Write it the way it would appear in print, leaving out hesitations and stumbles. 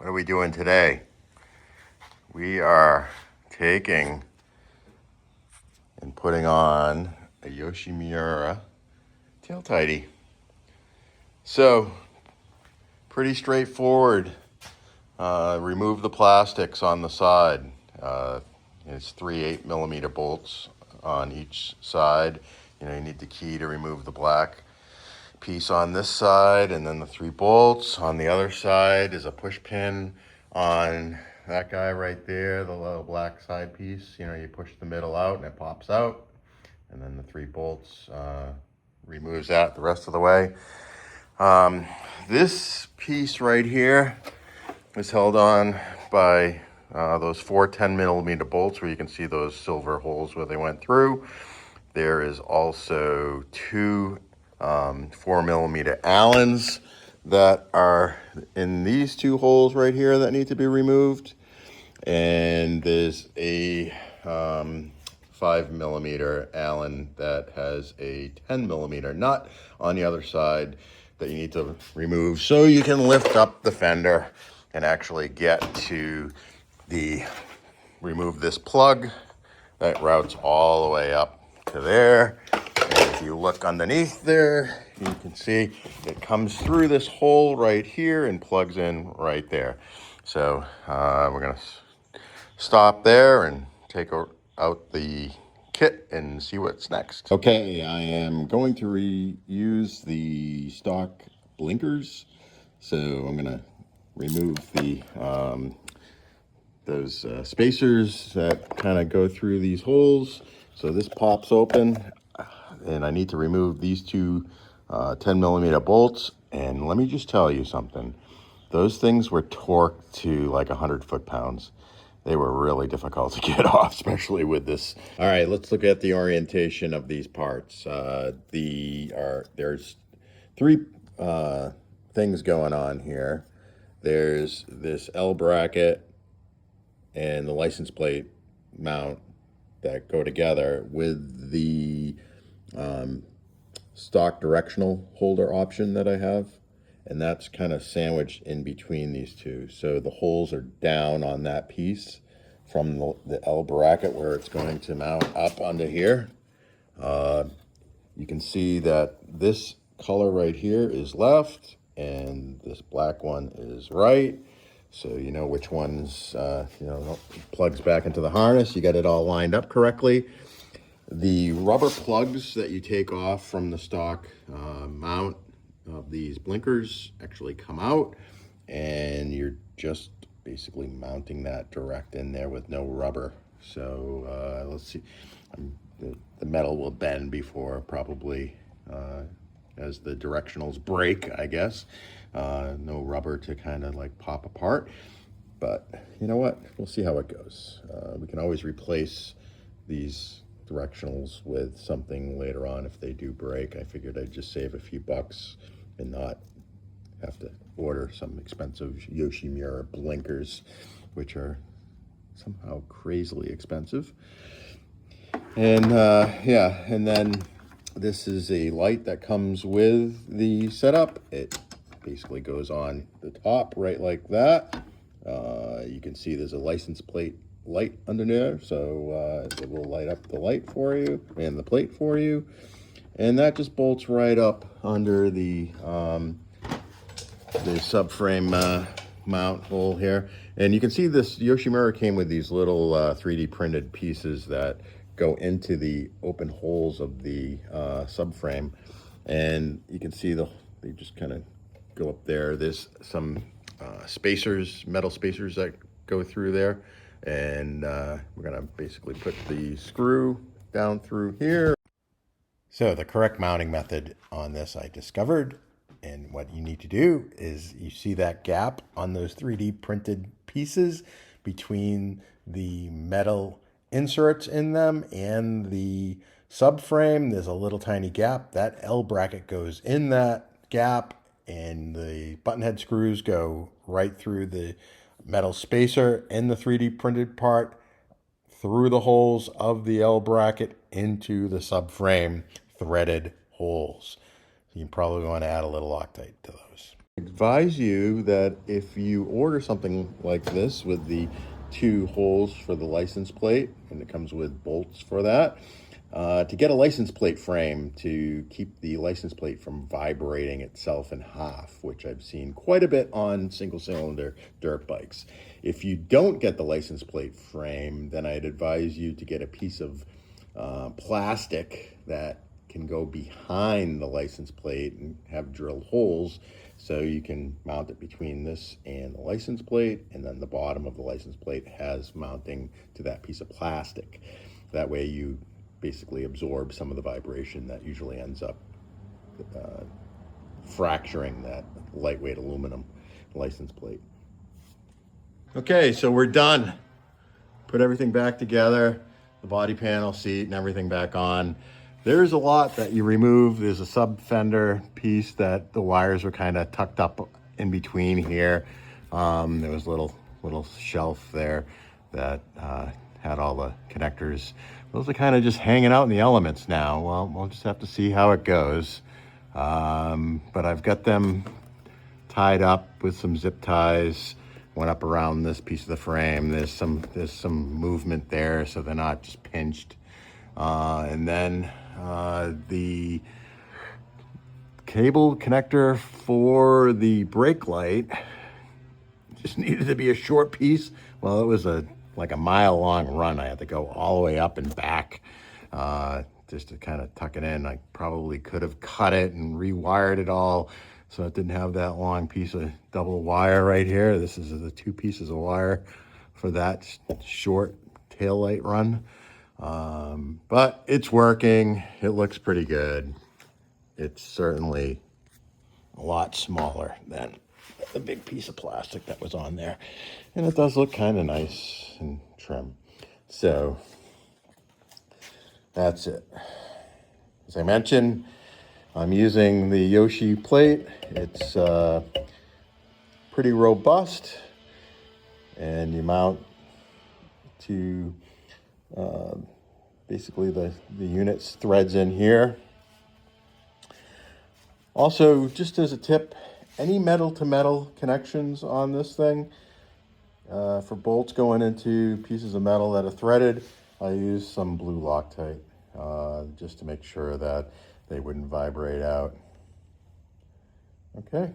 What are we doing today? We are taking and putting on a Yoshimura tail tidy. So, pretty straightforward. Remove the plastics on the side. It's 3 8mm bolts on each side. You need the key to remove the black piece on this side, and then the 3 bolts. On the other side is a push pin on that guy right there, the little black side piece. You push the middle out and it pops out, and then the 3 bolts removes that the rest of the way. This piece right here is held on by those 4 10mm bolts where you can see those silver holes where they went through. There is also 2 4mm Allens that are in these 2 holes right here that need to be removed. And there's a 5mm Allen that has a 10mm nut on the other side that you need to remove so you can lift up the fender and actually get to remove this plug that routes all the way up to there. And if you look underneath there, you can see it comes through this hole right here and plugs in right there. So we're gonna stop there and take out the kit and see what's next. Okay, I am going to reuse the stock blinkers. So I'm gonna remove the those spacers that kind of go through these holes. So this pops open, and I need to remove these 2 10mm bolts. And let me just tell you something. Those things were torqued to like 100 foot-pounds. They were really difficult to get off, especially with this. All right, let's look at the orientation of these parts. There's 3 things going on here. There's this L bracket and the license plate mount that go together with the stock directional holder option that I have, and that's kind of sandwiched in between these 2. So the holes are down on that piece from the L bracket where it's going to mount up onto here. You can see that this color right here is left and this black one is right. So you know which one's plugs back into the harness. You got it all lined up correctly. The rubber plugs that you take off from the stock mount of these blinkers actually come out, and you're just basically mounting that direct in there with no rubber. So let's see. The metal will bend before probably as the directionals break, I guess. No rubber to kind of like pop apart, but you know what, we'll see how it goes. We can always replace these directionals with something later on if they do break. I figured I'd just save a few bucks and not have to order some expensive Yoshimura blinkers, which are somehow crazily expensive. And yeah, and then this is a light that comes with the setup. It basically goes on the top right like that. You can see there's a license plate light under there, so it will light up the light for you and the plate for you. And that just bolts right up under the subframe mount hole here. And you can see this Yoshimura came with these little 3D printed pieces that go into the open holes of the subframe, and you can see they just kind of go up there. There's some spacers, metal spacers that go through there, and we're gonna basically put the screw down through here. So the correct mounting method on this I discovered, and what you need to do is you see that gap on those 3D printed pieces between the metal inserts in them and the subframe. There's a little tiny gap. That L bracket goes in that gap, and the button head screws go right through the metal spacer in the 3D printed part, through the holes of the L bracket into the subframe threaded holes. You probably want to add a little Loctite to those. Advise you that if you order something like this with the 2 holes for the license plate, and it comes with bolts for that, to get a license plate frame to keep the license plate from vibrating itself in half, which I've seen quite a bit on single-cylinder dirt bikes. If you don't get the license plate frame, then I'd advise you to get a piece of plastic that can go behind the license plate and have drilled holes, so you can mount it between this and the license plate, and then the bottom of the license plate has mounting to that piece of plastic. That way you basically absorb some of the vibration that usually ends up fracturing that lightweight aluminum license plate. Okay, so we're done. Put everything back together, the body panel, seat, and everything back on. There's a lot that you remove. There's a sub fender piece that the wires were kind of tucked up in between here. There was a little shelf there that had all the connectors. Those are kind of just hanging out in the elements now. Well, we'll just have to see how it goes. But I've got them tied up with some zip ties. Went up around this piece of the frame. There's some movement there, so they're not just pinched. And then the cable connector for the brake light just needed to be a short piece. Well, it was like a mile-long run. I had to go all the way up and back just to kind of tuck it in. I probably could have cut it and rewired it all, so it didn't have that long piece of double wire right here. This is the 2 pieces of wire for that short tail light run. But it's working. It looks pretty good. It's certainly a lot smaller than the big piece of plastic that was on there. And it does look kind of nice and trim. So that's it. As I mentioned, I'm using the Yoshi plate. It's pretty robust, and you mount to basically the unit's threads in here. Also, just as a tip, any metal to metal connections on this thing, for bolts going into pieces of metal that are threaded, I use some blue Loctite just to make sure that they wouldn't vibrate out. Okay.